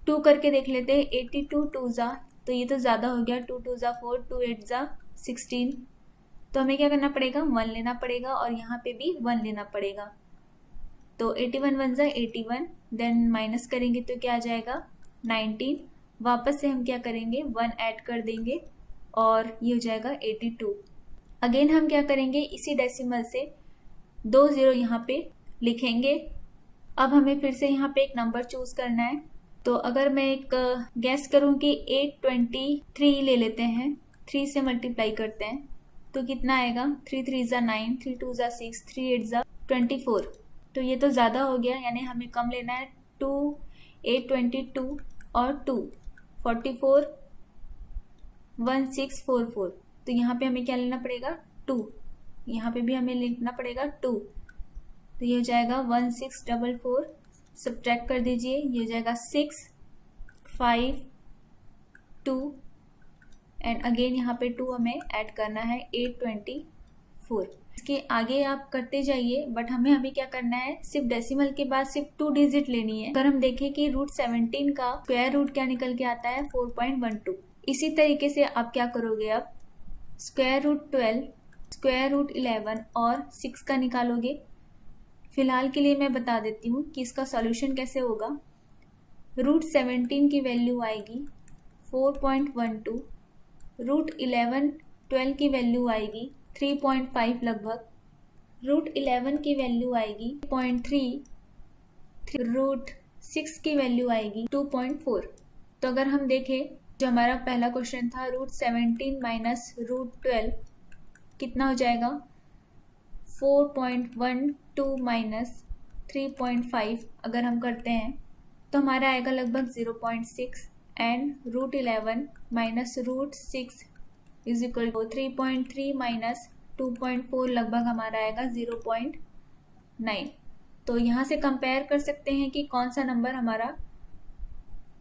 2 करके देख लेते हैं, 82 2 ज़ा, तो ये तो ज़्यादा हो गया, 2 2 ज़ा 4, 2 8 ज़ा 16। तो हमें क्या करना पड़ेगा 1 लेना पड़ेगा, और यहाँ पे भी 1 लेना पड़ेगा। तो 81 1 ज़ा 81, देन माइनस करेंगे तो क्या आ जाएगा 19। वापस से हम क्या करेंगे 1 ऐड कर देंगे और ये हो जाएगा 82। अगेन हम क्या करेंगे, इसी डेसिमल से 2 0 यहाँ पे लिखेंगे। अब हमें फिर से यहाँ पे एक नंबर चूज करना है। तो अगर मैं एक गैस करूँ कि 823 ले लेते हैं, 3 से मल्टीप्लाई करते हैं, तो कितना आएगा, 3 3 ज़ा 9, 3 2 ज़ा 6, 3 8 ज़ा 24। तो ये तो ज़्यादा हो गया, यानी हमें कम लेना है। 2 8 22 और 2 44 1644। तो यहाँ पे हमें क्या लेना पड़ेगा, 2। यहाँ पे भी हमें लिखना पड़ेगा 2। तो ये हो जाएगा 1644, सब्ट्रैक्ट कर दीजिए, ये हो जाएगा 6 5 2 एंड अगेन यहाँ पे 2 हमें ऐड करना है, 824। इसके आगे आप करते जाइए, बट हमें अभी क्या करना है, सिर्फ डेसिमल के बाद सिर्फ 2 डिजिट लेनी है। अगर हम देखें कि रूट 17 का स्क्वायर रूट क्या निकल के आता है, 4.12। इसी तरीके से आप क्या करोगे, अब स्क्वायर रूट 12, स्क्वायर रूट 11 और 6 का निकालोगे। फिलहाल के लिए मैं बता देती हूँ कि इसका सॉल्यूशन कैसे होगा। रूट 17 की वैल्यू आएगी 4.12, रूट 11 12 की वैल्यू आएगी 3.5 लगभग, रूट 11 की वैल्यू आएगी 0.3, रूट 6 की वैल्यू आएगी 2.4। तो अगर हम देखें, जो हमारा पहला क्वेश्चन था, रूट 17 माइनस रूट 12 कितना हो जाएगा, 4.12 माइनस 3.5 अगर हम करते हैं तो हमारा आएगा लगभग 0.6 and root 11 minus root 6 is equal to 3.3 minus 2.4 लगभग हमारा आएगा 0.9। तो यहाँ से कंपेयर कर सकते हैं कि कौन सा नंबर हमारा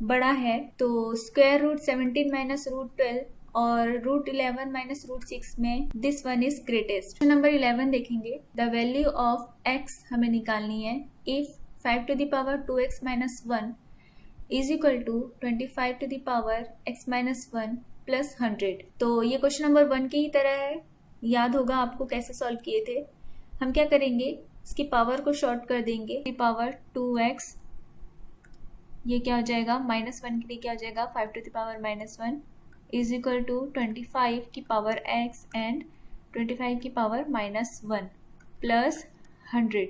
बड़ा है। तो स्क्वायर रूट 17 माइनस रूट 12 और रूट 11 माइनस रूट 6 में this one is greatest. Number 11 देखेंगे, द वैल्यू ऑफ x हमें निकालनी है if 5 to the power 2x minus 1 is equal to 25 to the power x minus 1 plus 100। तो ये question number 1 की ही तरह है, याद होगा आपको कैसे सॉल्व किए थे। हम क्या करेंगे, इसकी पावर को शॉर्ट कर देंगे, पावर 2x, ये क्या हो जाएगा, -1 के लिए क्या हो जाएगा, 5 to the power -1 is equal to 25 की पावर x एंड 25 की power -1 plus 100।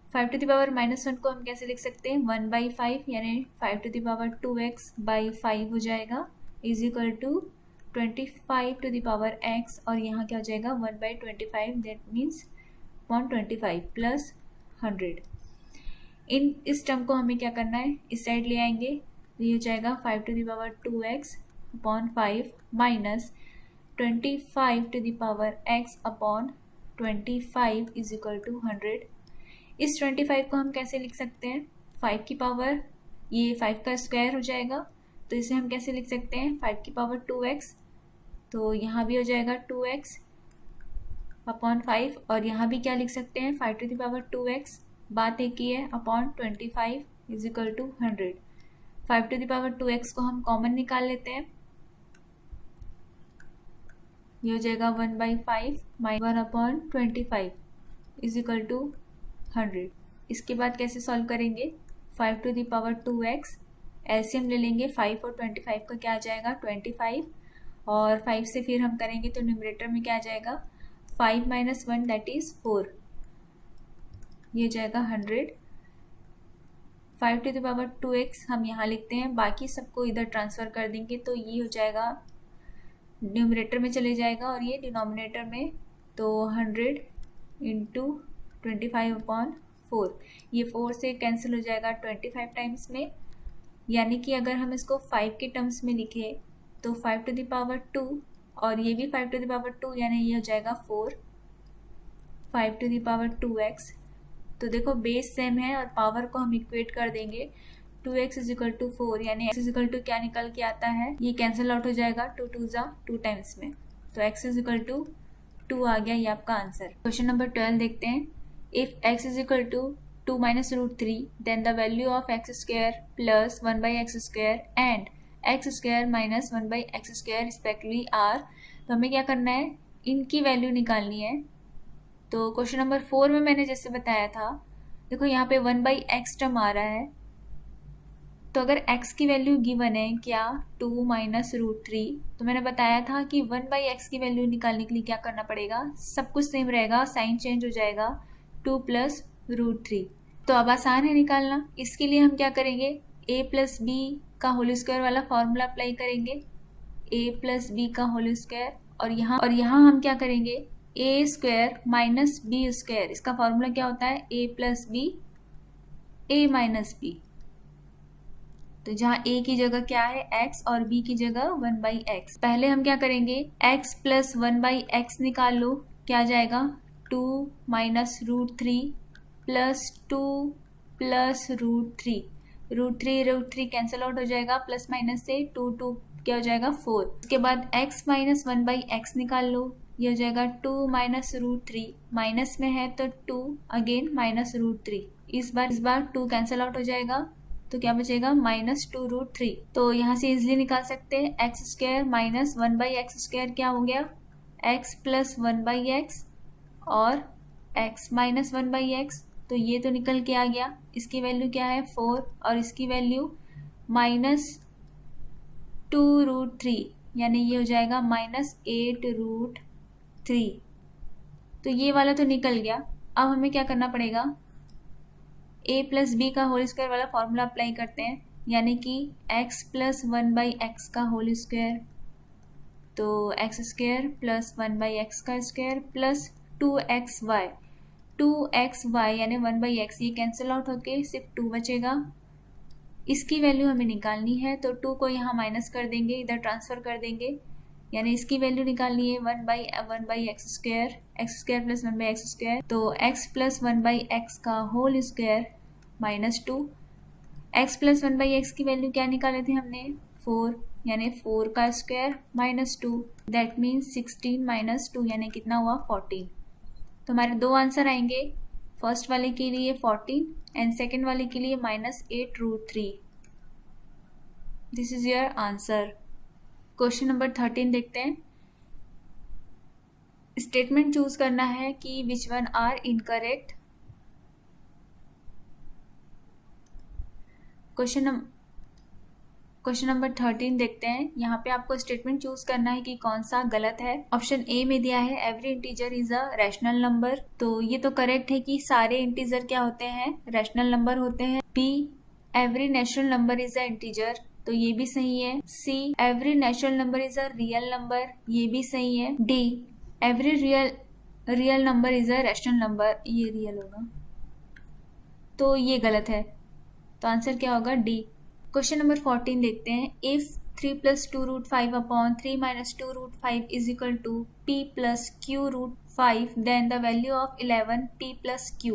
5 to the power -1 को हम कैसे लिख सकते हैं, 1/5, यानी 5 to the power 2x by 5 हो जाएगा is equal to 25 to the power x, और यहाँ क्या हो जाएगा 1/25, दैट मीन्स 125 प्लस 100। इस टर्म को हमें क्या करना है, इस साइड ले आएंगे, ये हो जाएगा 5 to the power 2x upon 5 minus 25 to the power x upon 25 is equal to 100। इस 25 को हम कैसे लिख सकते हैं, 5 की पावर, ये 5 का स्क्वायर हो जाएगा, तो इसे हम कैसे लिख सकते हैं, 5 की पावर 2x, तो यहाँ भी हो जाएगा 2x अपॉन 5, और यहाँ भी क्या लिख सकते हैं, 5 to the power 2x, बात एक ही है, upon 25 is equal to 100। 5 to the power 2x को हम कॉमन निकाल लेते हैं, ये हो जाएगा 1/5 minus 1 upon 25 is equal to 100। इसके बाद कैसे सॉल्व करेंगे, 5 to the power 2x, LCM ले लेंगे, 5 और 25 का क्या आ जाएगा 25, और 5 से फिर हम करेंगे तो न्यूमरेटर में क्या आ जाएगा, 5 माइनस 1 दैट इज 4, ये हो जाएगा 100। 5 to the power 2x हम यहाँ लिखते हैं, बाकी सबको इधर ट्रांसफ़र कर देंगे तो ये हो जाएगा, न्यूमरेटर में चले जाएगा और ये डिनोमिनेटर में, तो 100 इंटू 25 अपॉन 4, ये 4 से कैंसिल हो जाएगा 25 टाइम्स में, यानी कि अगर हम इसको 5 के टर्म्स में लिखें तो 5 to the power 2 और ये भी 5 to the power 2, यानी ये हो जाएगा 4, 5 to the power 2x। तो देखो बेस सेम है और पावर को हम इक्वेट कर देंगे, 2x इज इक्वल टू 4, यानी x इज इक्वल टू क्या निकल के आता है, ये कैंसिल आउट हो जाएगा, 2 2 ज़ा 2 टाइम्स में, तो x इज इक्वल टू 2 आ गया, ये आपका आंसर। क्वेश्चन नंबर 12 देखते हैं, if x is equal to 2 minus root 3 then the value of x square plus 1/x square and x square minus 1/x square respectively are. तो हमें क्या करना है, इनकी वैल्यू निकालनी है। तो क्वेश्चन नंबर 4 में मैंने जैसे बताया था, देखो यहाँ पे 1/x टर्म आ रहा है, तो अगर x की वैल्यू गिवन है क्या, 2 माइनस रूट 3, तो मैंने बताया था कि 1/x की वैल्यू निकालने के लिए क्या करना पड़ेगा, सब कुछ सेम रहेगा, साइन चेंज हो जाएगा, 2 प्लस रूट 3। तो अब आसान है निकालना, इसके लिए हम क्या करेंगे, a प्लस बी का होल स्क्वायर वाला फॉर्मूला अप्लाई करेंगे, a प्लस बी का होल स्क्वायर और यहाँ हम क्या करेंगे, ए स्क्वायर माइनस बी स्क्वायर, इसका फॉर्मूला क्या होता है, ए plus b a minus B. तो जहाँ a की जगह क्या है x और b की जगह 1/x। पहले हम क्या करेंगे, x प्लस 1/x निकाल लो, क्या आ जाएगा 2 minus √3 plus 2 plus √3, √3 cancel out हो जाएगा, प्लस माइनस से 2 क्या हो जाएगा 4। उसके बाद x माइनस 1/x निकाल लो, ये हो जाएगा 2 माइनस √3, माइनस में है तो 2 अगेन माइनस √3, इस बार 2 कैंसिल आउट हो जाएगा, तो क्या बचेगा -2√3। तो यहाँ से इजिली निकाल सकते हैं, x square minus 1/x square क्या हो गया, x प्लस 1/x और x माइनस 1/x, तो ये तो निकल के आ गया। इसकी वैल्यू क्या है 4 और इसकी वैल्यू -2√3, यानी ये हो जाएगा -8√3। तो ये वाला तो निकल गया। अब हमें क्या करना पड़ेगा, a प्लस बी का होल स्क्वायर वाला फॉर्मूला अप्लाई करते हैं, यानी कि x प्लस 1/x का होल स्क्वायर, तो x स्क्वायर प्लस 1/x का स्क्वायर प्लस 2xy, 2xy यानी 1/x, ये कैंसिल आउट होके सिर्फ 2 बचेगा। इसकी वैल्यू हमें निकालनी है, तो 2 को यहाँ माइनस कर देंगे, इधर ट्रांसफर कर देंगे, यानी इसकी वैल्यू निकालनी है 1/x square, x square plus 1/x square, तो x प्लस 1/x का whole square -2, x plus 1/x की वैल्यू क्या निकाले थे हमने 4, यानी 4 का स्क्वायर -2, दैट मीन्स 16 माइनस 2 यानी कितना हुआ 14। तो हमारे दो आंसर आएंगे, फर्स्ट वाले के लिए 14 एंड सेकेंड वाले के लिए -8√3। This is your answer. Question number 13 देखते हैं। स्टेटमेंट चूज करना है कि which one are incorrect. Question number 13 देखते हैं। यहाँ पे आपको स्टेटमेंट चूज करना है कि कौन सा गलत है। ऑप्शन ए में दिया है every integer is a rational number, तो ये तो करेक्ट है कि सारे इंटीजर क्या होते हैं, रैशनल नंबर होते हैं। Be every natural number is a integer, तो ये भी सही है। See every natural number is a real number, ये भी सही है। D every real number is a rational number, ये रियल होगा, तो ये गलत है, तो आंसर क्या होगा डी। क्वेश्चन नंबर 14 देखते हैं। If 3 plus 2√5 upon 3 minus 2√5 is equal to p plus q√5 then the value of 11 p plus q।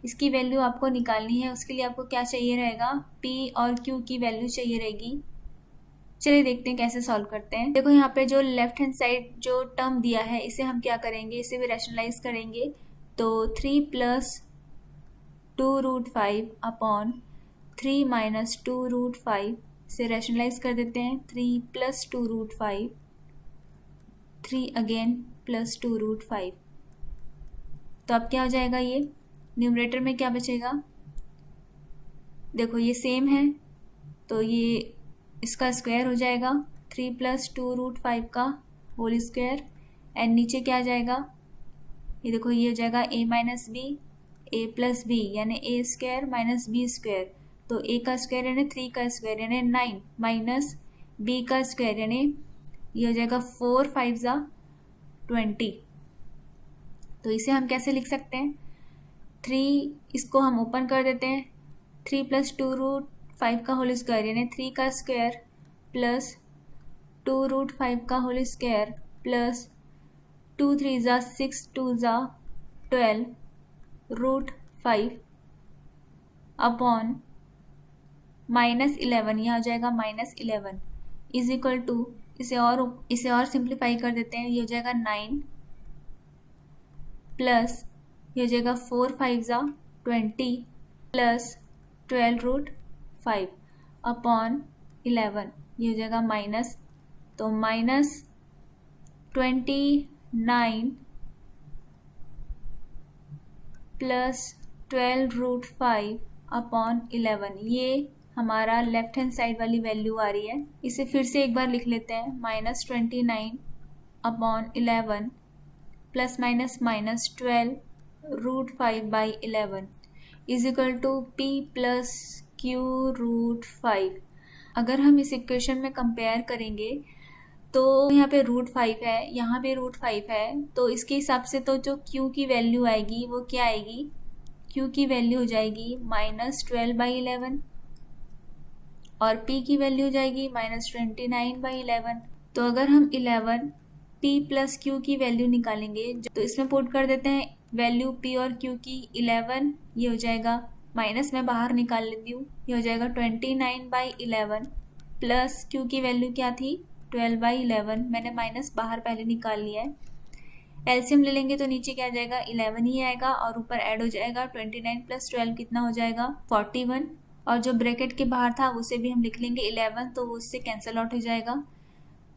इसकी वैल्यू आपको निकालनी है, उसके लिए आपको क्या चाहिए रहेगा, p और q की वैल्यू चाहिए रहेगी। चलिए देखते हैं कैसे सॉल्व करते हैं। देखो यहाँ पे जो लेफ्ट हैंड साइड जो टर्म दिया है, इसे हम क्या करेंगे, इसे भी रैशनलाइज करेंगे, तो 3 प्लस 2√5 अपॉन 3 माइनस 2√5 से रैशनलाइज कर देते हैं। 3 प्लस 2√5, 3 अगेन प्लस 2√5, तो अब क्या हो जाएगा, ये न्यूमरेटर में क्या बचेगा, देखो ये सेम है, तो ये इसका स्क्वायर हो जाएगा, 3 प्लस 2√5 का होल स्क्वायर, एंड नीचे क्या आ जाएगा, ये देखो ये हो जाएगा a minus b, a plus b यानी a square minus b square, तो a का स्क्वायर यानी 3 का स्क्वायर यानी 9 माइनस b का स्क्वायर यानी ये हो जाएगा 4 5 जा 20। तो इसे हम कैसे लिख सकते हैं, 3 इसको हम ओपन कर देते हैं, 3 प्लस 2√5 का होल स्क्वायर यानी 3 का स्क्वायर प्लस 2√5 का होल स्क्वायर प्लस 2 3 जा 6 2 जा 12√5 अपॉन -11, यह हो जाएगा -11 इज इक्वल टू, इसे और सिंप्लीफाई कर देते हैं, ये हो जाएगा 9 प्लस ये हो जाएगा 4 5 जा 20 प्लस 12√5 अपॉन 11, ये हो जाएगा माइनस, तो -29 प्लस 12√5 अपॉन 11, ये हमारा लेफ्ट हैंड साइड वाली वैल्यू आ रही है। इसे फिर से एक बार लिख लेते हैं, -29 upon 11 plus minus -12√5/11 is equal to p plus q√5। अगर हम इस इक्वेशन में कंपेयर करेंगे तो यहाँ पे √5 है, यहाँ पे √5 है, तो इसके हिसाब से तो जो q की वैल्यू आएगी वो क्या आएगी, q की वैल्यू हो जाएगी -12/11 और p की वैल्यू हो जाएगी -29/11। तो अगर हम 11 p प्लस q की वैल्यू निकालेंगे तो इसमें पुट कर देते हैं वैल्यू p और q की 11, ये हो जाएगा माइनस में बाहर निकाल लेती हूँ, ये हो जाएगा 29/11 प्लस q की वैल्यू क्या थी 12/11, मैंने माइनस बाहर पहले निकाल लिया है। एलसीएम ले लेंगे तो नीचे क्या आ जाएगा 11 ही आएगा और ऊपर ऐड हो जाएगा 29 + 12 कितना हो जाएगा 41, और जो ब्रैकेट के बाहर था उसे भी हम लिख लेंगे 11, तो वो उससे कैंसिल आउट हो जाएगा।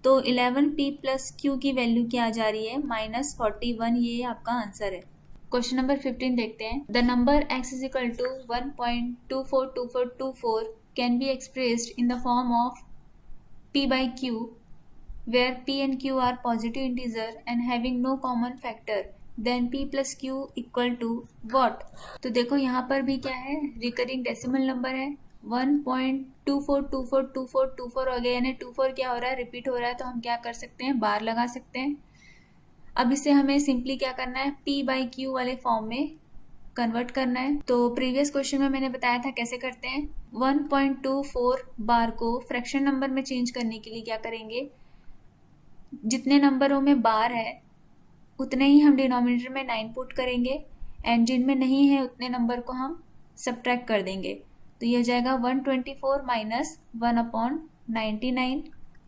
तो 11p प्लस q की वैल्यू क्या आ जा रही है -41, ये आपका आंसर है। क्वेश्चन नंबर 15 देखते हैं। The number x = 1.242424 can be expressed in the form of p/q where p and q are positive integer and having no common factor, then p plus q equal to what? तो देखो यहाँ पर भी क्या है, recurring decimal number है, 1.24242424 हो गया, यानी 24 क्या हो रहा है, रिपीट हो रहा है, तो हम क्या कर सकते हैं, बार लगा सकते हैं। अब इसे हमें सिंपली क्या करना है, p/q वाले फॉर्म में कन्वर्ट करना है। तो प्रीवियस क्वेश्चन में मैंने बताया था कैसे करते हैं। 1.24 बार को फ्रैक्शन नंबर में चेंज करने के लिए क्या करेंगे, जितने नंबरों में बार है उतने ही हम डिनोमिनेटर में 9 पुट करेंगे एंड जिनमें नहीं है उतने नंबर को हम सब्ट्रैक्ट कर देंगे। तो ये हो जाएगा 124 माइनस 1/99,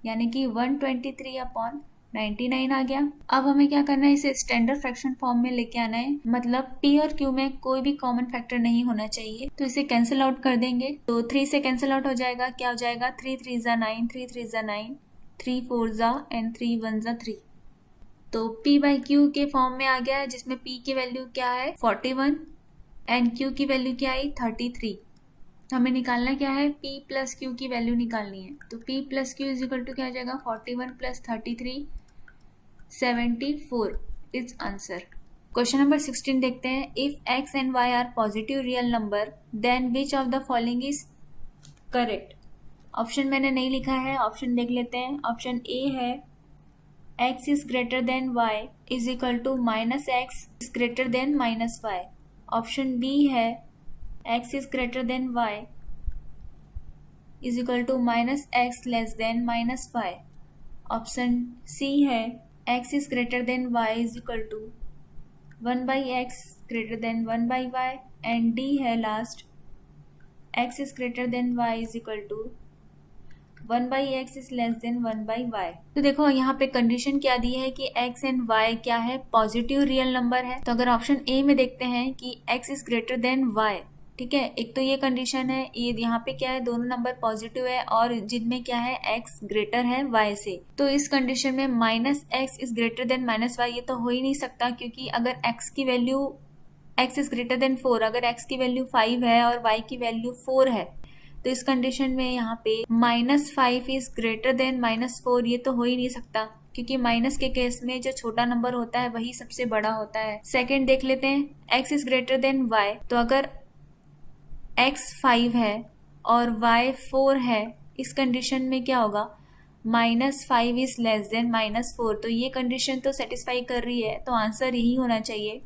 यानी कि 123/99 आ गया। अब हमें क्या करना है, इसे स्टैंडर्ड फ्रैक्शन फॉर्म में लेके आना है, मतलब p और q में कोई भी कॉमन फैक्टर नहीं होना चाहिए। तो इसे कैंसिल आउट कर देंगे, तो 3 से कैंसिल आउट हो जाएगा, क्या हो जाएगा 3 3 ज़ा 9, 3 3 ज़ा 9, 3 4 ज़ा एंड 3 1 ज़ा 3। तो p/q के फॉर्म में आ गया है, जिसमें p की वैल्यू क्या है 41 एंड q की वैल्यू क्या आई 33। हमें निकालना क्या है, p प्लस q की वैल्यू निकालनी है। तो p plus q is equal to क्या हो जाएगा 41 + 33, 74 इज आंसर। क्वेश्चन नंबर 16 देखते हैं। If x and y are positive real number then which of the following is correct. Option मैंने नहीं लिखा है, ऑप्शन देख लेते हैं। ऑप्शन ए है x is greater than y is equal to -x is greater than -y। Option B है x is greater than y is equal to -x less than -y। Option C है x is greater than y is equal to 1/x greater than 1/y, and D है last x is greater than y is equal to 1/x is less than 1/y। तो देखो यहाँ पे condition क्या दी है कि x and y क्या है, पॉजिटिव रियल नंबर है। तो अगर ऑप्शन ए में देखते हैं कि x is greater than y, ठीक है, एक तो ये कंडीशन है, ये यहाँ पे क्या है, दोनों नंबर पॉजिटिव है और जिनमें क्या है x ग्रेटर है y से। तो इस कंडीशन में -x is greater than -y ये तो हो ही नहीं सकता, क्योंकि अगर x की value x is greater then 4, अगर x की वैल्यू 5 है और y की वैल्यू 4 है, तो इस कंडीशन में यहाँ पे -5 इज ग्रेटर देन -4 ये तो हो ही नहीं सकता, क्योंकि माइनस के केस में जो छोटा नंबर होता है वही सबसे बड़ा होता है। सेकंड देख लेते हैं, x is greater than y। तो अगर x 5 है और y 4 है, इस कंडीशन में क्या होगा, -5 इज लेस देन -4। तो ये कंडीशन तो सेटिस्फाई कर रही है, तो आंसर यही होना चाहिए,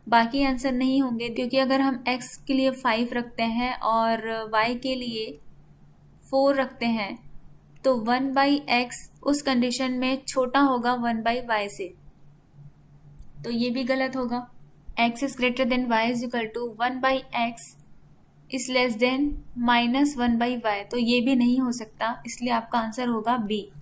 बाकी आंसर नहीं होंगे, क्योंकि अगर हम x के लिए 5 रखते हैं और y के लिए 4 रखते हैं तो 1/x उस कंडीशन में छोटा होगा 1/y से, तो ये भी गलत होगा। x is greater than y is equal to 1/x is less than -1/y, तो ये भी नहीं हो सकता, इसलिए आपका आंसर होगा बी।